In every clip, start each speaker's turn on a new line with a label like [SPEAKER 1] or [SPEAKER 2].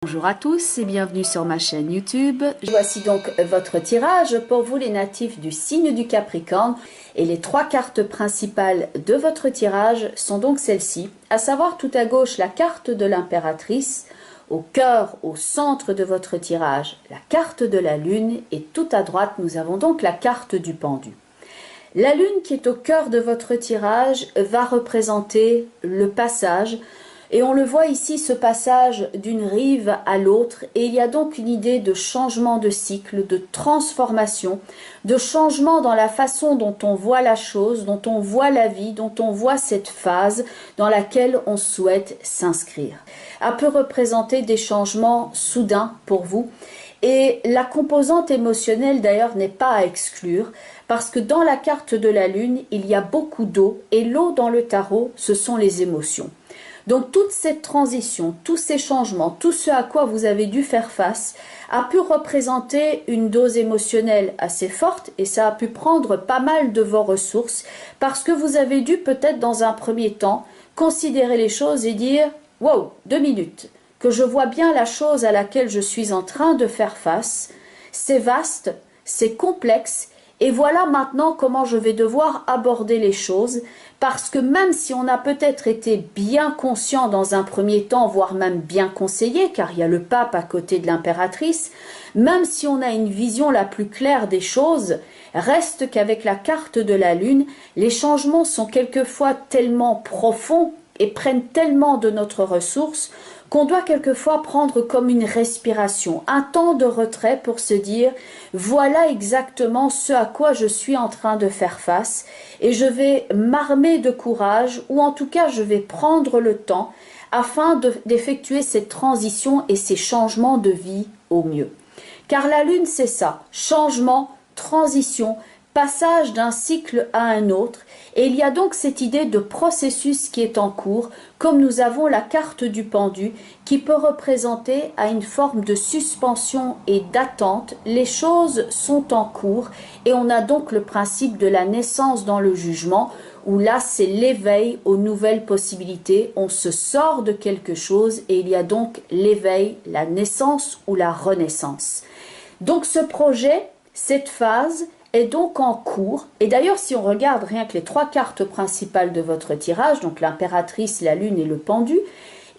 [SPEAKER 1] Bonjour à tous et bienvenue sur ma chaîne YouTube. Voici donc votre tirage pour vous les natifs du signe du Capricorne et les trois cartes principales de votre tirage sont donc celles-ci, à savoir tout à gauche la carte de l'impératrice, au cœur, au centre de votre tirage, la carte de la lune et tout à droite nous avons donc la carte du pendu. La lune qui est au cœur de votre tirage va représenter le passage. Et on le voit ici, ce passage d'une rive à l'autre, et il y a donc une idée de changement de cycle, de transformation, de changement dans la façon dont on voit la chose, dont on voit la vie, dont on voit cette phase dans laquelle on souhaite s'inscrire. Elle peut représenter des changements soudains pour vous, et la composante émotionnelle d'ailleurs n'est pas à exclure, parce que dans la carte de la lune, il y a beaucoup d'eau, et l'eau dans le tarot, ce sont les émotions. Donc toute cette transition, tous ces changements, tout ce à quoi vous avez dû faire face a pu représenter une dose émotionnelle assez forte et ça a pu prendre pas mal de vos ressources parce que vous avez dû peut-être dans un premier temps considérer les choses et dire « Wow, 2 minutes, que je vois bien la chose à laquelle je suis en train de faire face, c'est vaste, c'est complexe. » Et voilà maintenant comment je vais devoir aborder les choses, parce que même si on a peut-être été bien conscient dans un premier temps, voire même bien conseillé, car il y a le pape à côté de l'impératrice, même si on a une vision la plus claire des choses, reste qu'avec la carte de la lune, les changements sont quelquefois tellement profonds et prennent tellement de notre ressource qu'on doit quelquefois prendre comme une respiration, un temps de retrait pour se dire « Voilà exactement ce à quoi je suis en train de faire face et je vais m'armer de courage ou en tout cas je vais prendre le temps afin d'effectuer cette transition et ces changements de vie au mieux. » Car la lune c'est ça, changement, transition, passage d'un cycle à un autre, et il y a donc cette idée de processus qui est en cours, comme nous avons la carte du pendu qui peut représenter à une forme de suspension et d'attente. Les choses sont en cours et on a donc le principe de la naissance dans le jugement, où là c'est l'éveil aux nouvelles possibilités, on se sort de quelque chose et il y a donc l'éveil, la naissance ou la renaissance. Donc ce projet, cette phase, est donc en cours, et d'ailleurs si on regarde rien que les trois cartes principales de votre tirage, donc l'impératrice, la lune et le pendu,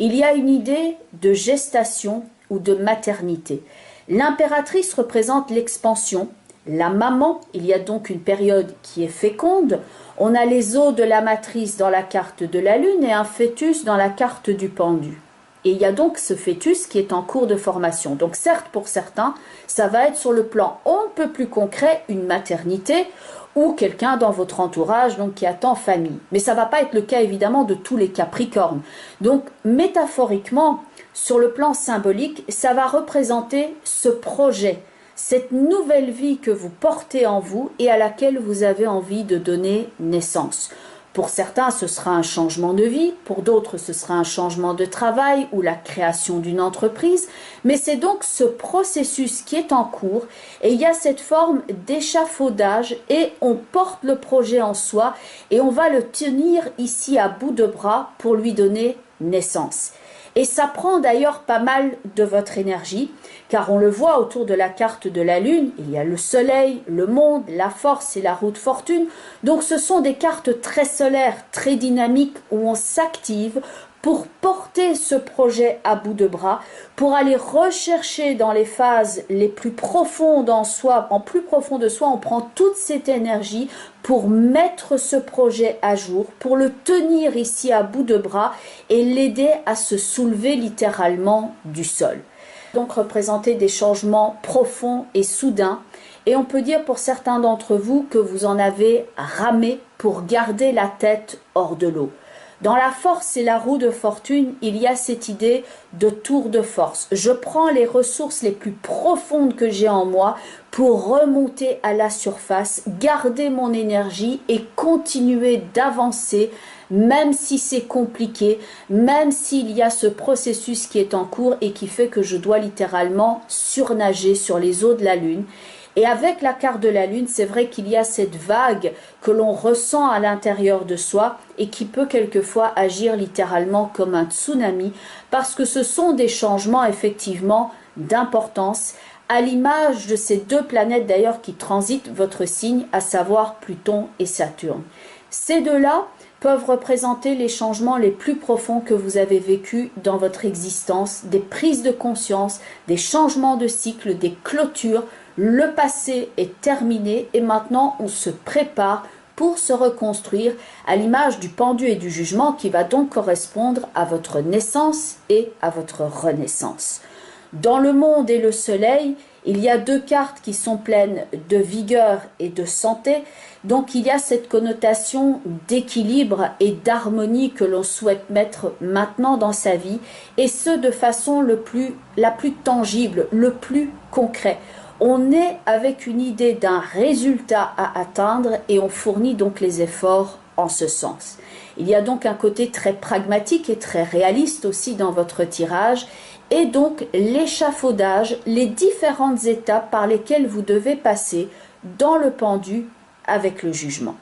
[SPEAKER 1] il y a une idée de gestation ou de maternité. L'impératrice représente l'expansion, la maman, il y a donc une période qui est féconde, on a les os de la matrice dans la carte de la lune et un fœtus dans la carte du pendu. Et il y a donc ce fœtus qui est en cours de formation. Donc certes, pour certains, ça va être sur le plan on ne peut plus concret, une maternité ou quelqu'un dans votre entourage donc qui attend famille. Mais ça ne va pas être le cas évidemment de tous les Capricornes. Donc métaphoriquement, sur le plan symbolique, ça va représenter ce projet, cette nouvelle vie que vous portez en vous et à laquelle vous avez envie de donner naissance. Pour certains, ce sera un changement de vie, pour d'autres, ce sera un changement de travail ou la création d'une entreprise, mais c'est donc ce processus qui est en cours et il y a cette forme d'échafaudage et on porte le projet en soi et on va le tenir ici à bout de bras pour lui donner naissance. Et ça prend d'ailleurs pas mal de votre énergie, car on le voit autour de la carte de la lune, il y a le soleil, le monde, la force et la roue de fortune. Donc ce sont des cartes très solaires, très dynamiques, où on s'active pour porter ce projet à bout de bras, pour aller rechercher dans les phases les plus profondes en soi, en plus profond de soi, on prend toute cette énergie pour mettre ce projet à jour, pour le tenir ici à bout de bras et l'aider à se soulever littéralement du sol. Donc représenter des changements profonds et soudains, et on peut dire pour certains d'entre vous que vous en avez ramé pour garder la tête hors de l'eau. Dans la force et la roue de fortune, il y a cette idée de tour de force. Je prends les ressources les plus profondes que j'ai en moi pour remonter à la surface, garder mon énergie et continuer d'avancer, même si c'est compliqué, même s'il y a ce processus qui est en cours et qui fait que je dois littéralement surnager sur les eaux de la lune. Et avec la carte de la Lune, c'est vrai qu'il y a cette vague que l'on ressent à l'intérieur de soi et qui peut quelquefois agir littéralement comme un tsunami parce que ce sont des changements effectivement d'importance à l'image de ces deux planètes d'ailleurs qui transitent votre signe, à savoir Pluton et Saturne. Ces deux-là peuvent représenter les changements les plus profonds que vous avez vécus dans votre existence, des prises de conscience, des changements de cycle, des clôtures. Le passé est terminé et maintenant on se prépare pour se reconstruire à l'image du pendu et du jugement qui va donc correspondre à votre naissance et à votre renaissance. Dans le monde et le soleil, il y a deux cartes qui sont pleines de vigueur et de santé, donc il y a cette connotation d'équilibre et d'harmonie que l'on souhaite mettre maintenant dans sa vie, et ce de façon la plus tangible, le plus concret. On est avec une idée d'un résultat à atteindre et on fournit donc les efforts en ce sens. Il y a donc un côté très pragmatique et très réaliste aussi dans votre tirage, et donc l'échafaudage, les différentes étapes par lesquelles vous devez passer dans le pendu avec le jugement.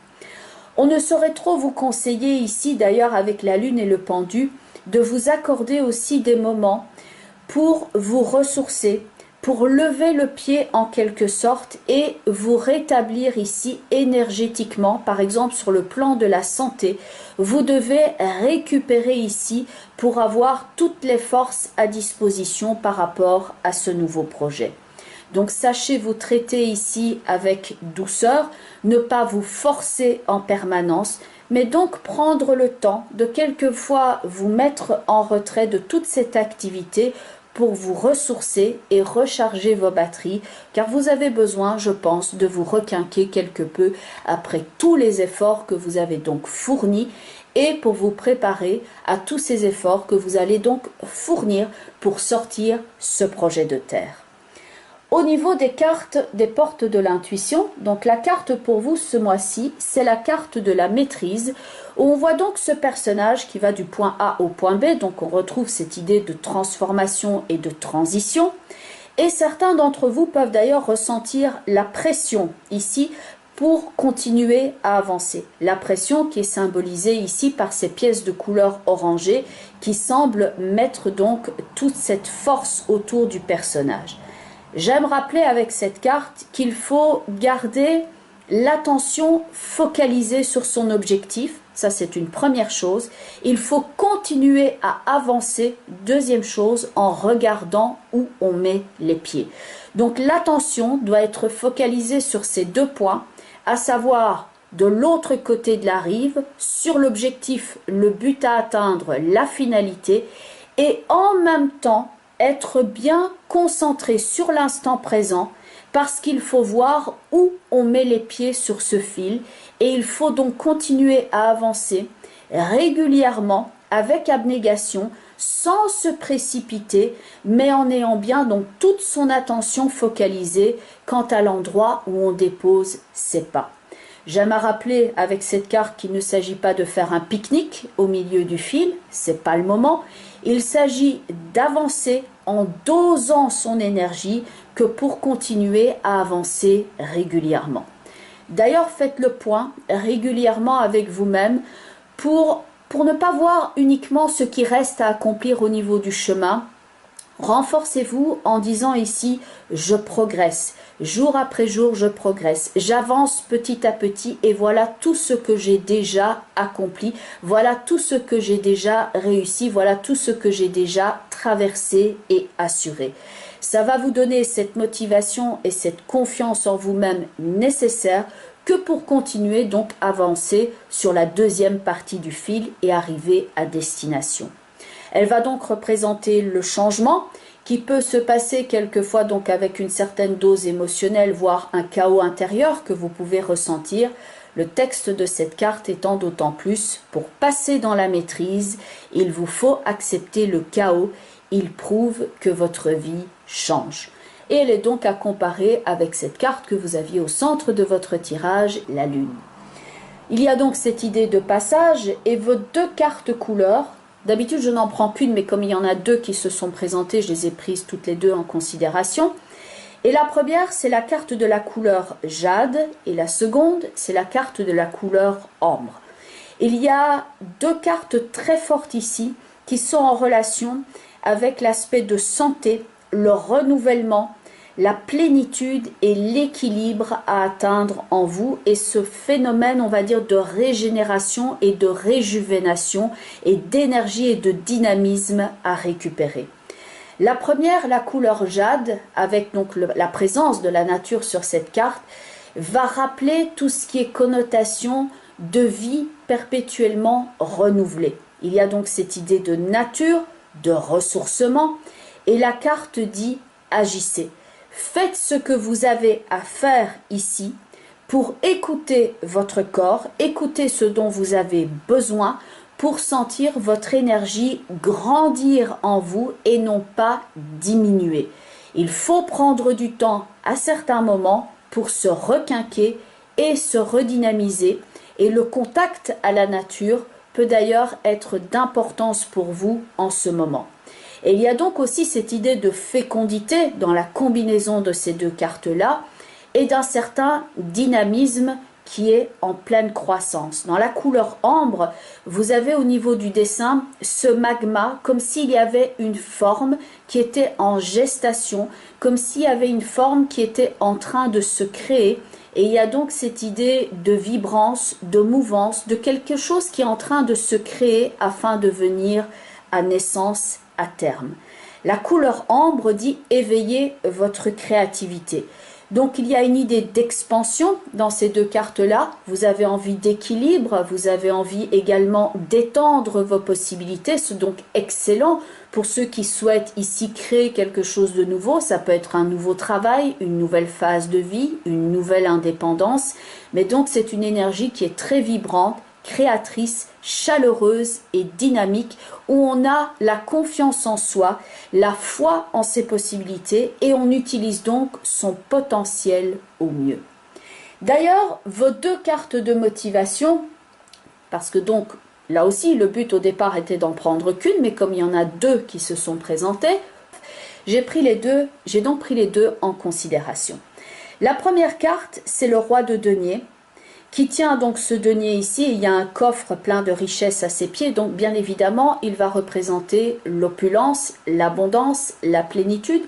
[SPEAKER 1] On ne saurait trop vous conseiller ici, d'ailleurs avec la Lune et le pendu, de vous accorder aussi des moments pour vous ressourcer, pour lever le pied en quelque sorte et vous rétablir ici énergétiquement, par exemple sur le plan de la santé. Vous devez récupérer ici pour avoir toutes les forces à disposition par rapport à ce nouveau projet. Donc sachez vous traiter ici avec douceur, ne pas vous forcer en permanence, mais donc prendre le temps de quelquefois vous mettre en retrait de toute cette activité pour vous ressourcer et recharger vos batteries, car vous avez besoin, je pense, de vous requinquer quelque peu après tous les efforts que vous avez donc fournis et pour vous préparer à tous ces efforts que vous allez donc fournir pour sortir ce projet de terre. Au niveau des cartes des portes de l'intuition, donc la carte pour vous ce mois-ci, c'est la carte de la maîtrise, où on voit donc ce personnage qui va du point A au point B, donc on retrouve cette idée de transformation et de transition, et certains d'entre vous peuvent d'ailleurs ressentir la pression ici pour continuer à avancer. La pression qui est symbolisée ici par ces pièces de couleur orangée qui semblent mettre donc toute cette force autour du personnage. J'aime rappeler avec cette carte qu'il faut garder l'attention focalisée sur son objectif, ça c'est une première chose. Il faut continuer à avancer, deuxième chose, en regardant où on met les pieds. Donc l'attention doit être focalisée sur ces deux points, à savoir de l'autre côté de la rive, sur l'objectif, le but à atteindre, la finalité, et en même temps être bien concentré sur l'instant présent parce qu'il faut voir où on met les pieds sur ce fil et il faut donc continuer à avancer régulièrement avec abnégation sans se précipiter mais en ayant bien donc toute son attention focalisée quant à l'endroit où on dépose ses pas. J'aime à rappeler avec cette carte qu'il ne s'agit pas de faire un pique-nique au milieu du fil, c'est pas le moment. Il s'agit d'avancer en dosant son énergie que pour continuer à avancer régulièrement. D'ailleurs, faites le point régulièrement avec vous-même pour ne pas voir uniquement ce qui reste à accomplir au niveau du chemin. Renforcez-vous en disant ici « je progresse ». Jour après jour, je progresse, j'avance petit à petit et voilà tout ce que j'ai déjà accompli, voilà tout ce que j'ai déjà réussi, voilà tout ce que j'ai déjà traversé et assuré. Ça va vous donner cette motivation et cette confiance en vous-même nécessaire que pour continuer donc avancer sur la deuxième partie du fil et arriver à destination. Elle va donc représenter le changement qui peut se passer quelquefois donc avec une certaine dose émotionnelle, voire un chaos intérieur que vous pouvez ressentir. Le texte de cette carte étant d'autant plus, pour passer dans la maîtrise, il vous faut accepter le chaos, il prouve que votre vie change. Et elle est donc à comparer avec cette carte que vous aviez au centre de votre tirage, la Lune. Il y a donc cette idée de passage et vos deux cartes couleurs. D'habitude, je n'en prends qu'une, mais comme il y en a deux qui se sont présentées, je les ai prises toutes les deux en considération. Et la première, c'est la carte de la couleur jade, et la seconde, c'est la carte de la couleur ambre. Il y a deux cartes très fortes ici qui sont en relation avec l'aspect de santé, le renouvellement, la plénitude et l'équilibre à atteindre en vous, et ce phénomène, on va dire, de régénération et de réjuvénation et d'énergie et de dynamisme à récupérer. La première, la couleur jade, avec donc la présence de la nature sur cette carte, va rappeler tout ce qui est connotation de vie perpétuellement renouvelée. Il y a donc cette idée de nature, de ressourcement, et la carte dit « agissez ». Faites ce que vous avez à faire ici pour écouter votre corps, écouter ce dont vous avez besoin pour sentir votre énergie grandir en vous et non pas diminuer. Il faut prendre du temps à certains moments pour se requinquer et se redynamiser, et le contact à la nature peut d'ailleurs être d'importance pour vous en ce moment. Et il y a donc aussi cette idée de fécondité dans la combinaison de ces deux cartes-là et d'un certain dynamisme qui est en pleine croissance. Dans la couleur ambre, vous avez au niveau du dessin ce magma, comme s'il y avait une forme qui était en gestation, comme s'il y avait une forme qui était en train de se créer. Et il y a donc cette idée de vibrance, de mouvance, de quelque chose qui est en train de se créer afin de venir à naissance à terme. La couleur ambre dit éveiller votre créativité. Donc il y a une idée d'expansion dans ces deux cartes-là. Vous avez envie d'équilibre, vous avez envie également d'étendre vos possibilités. C'est donc excellent pour ceux qui souhaitent ici créer quelque chose de nouveau. Ça peut être un nouveau travail, une nouvelle phase de vie, une nouvelle indépendance. Mais donc c'est une énergie qui est très vibrante, créatrice, chaleureuse et dynamique, où on a la confiance en soi, la foi en ses possibilités, et on utilise donc son potentiel au mieux. D'ailleurs, vos deux cartes de motivation, parce que donc là aussi le but au départ était d'en prendre qu'une, mais comme il y en a deux qui se sont présentées, j'ai donc pris les deux en considération. La première carte, c'est le roi de denier, qui tient donc ce denier ici. Il y a un coffre plein de richesses à ses pieds, donc bien évidemment il va représenter l'opulence, l'abondance, la plénitude,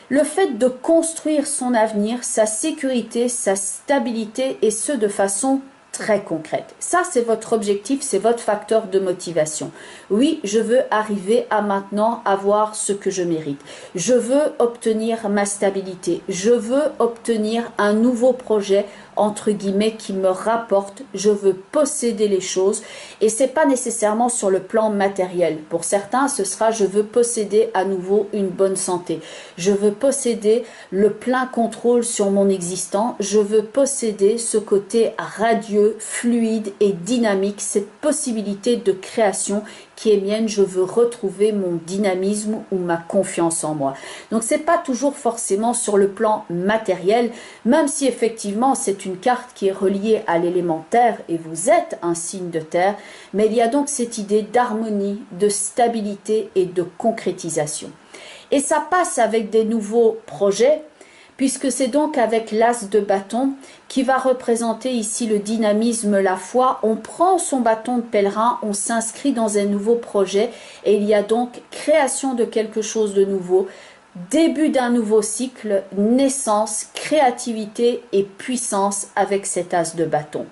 [SPEAKER 1] le fait de construire son avenir, sa sécurité, sa stabilité, et ce de façon très concrète. Ça, c'est votre objectif, c'est votre facteur de motivation. Oui, je veux arriver à maintenant avoir ce que je mérite. Je veux obtenir ma stabilité. Je veux obtenir un nouveau projet, entre guillemets, qui me rapporte. Je veux posséder les choses, et c'est pas nécessairement sur le plan matériel. Pour certains, ce sera je veux posséder à nouveau une bonne santé. Je veux posséder le plein contrôle sur mon existant. Je veux posséder ce côté radieux, fluide et dynamique, cette possibilité de création qui est mienne. Je veux retrouver mon dynamisme ou ma confiance en moi. Donc c'est pas toujours forcément sur le plan matériel, même si effectivement c'est une carte qui est reliée à l'élément terre et vous êtes un signe de terre, mais il y a donc cette idée d'harmonie, de stabilité et de concrétisation. Et ça passe avec des nouveaux projets, puisque c'est donc avec l'as de bâton qui va représenter ici le dynamisme, la foi. On prend son bâton de pèlerin, on s'inscrit dans un nouveau projet, et il y a donc création de quelque chose de nouveau, début d'un nouveau cycle, naissance, créativité et puissance avec cet as de bâton.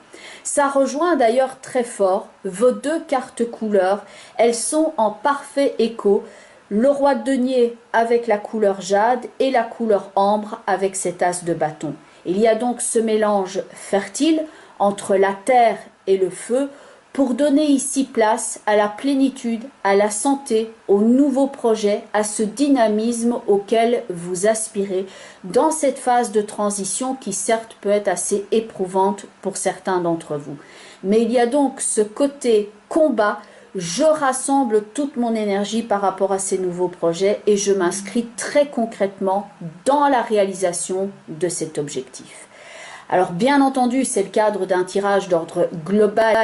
[SPEAKER 1] Ça rejoint d'ailleurs très fort vos deux cartes couleurs, elles sont en parfait écho. Le roi de denier avec la couleur jade et la couleur ambre avec cet as de bâton. Il y a donc ce mélange fertile entre la terre et le feu pour donner ici place à la plénitude, à la santé, aux nouveaux projets, à ce dynamisme auquel vous aspirez dans cette phase de transition qui certes peut être assez éprouvante pour certains d'entre vous. Mais il y a donc ce côté combat. Je rassemble toute mon énergie par rapport à ces nouveaux projets et je m'inscris très concrètement dans la réalisation de cet objectif. Alors bien entendu, c'est le cadre d'un tirage d'ordre global.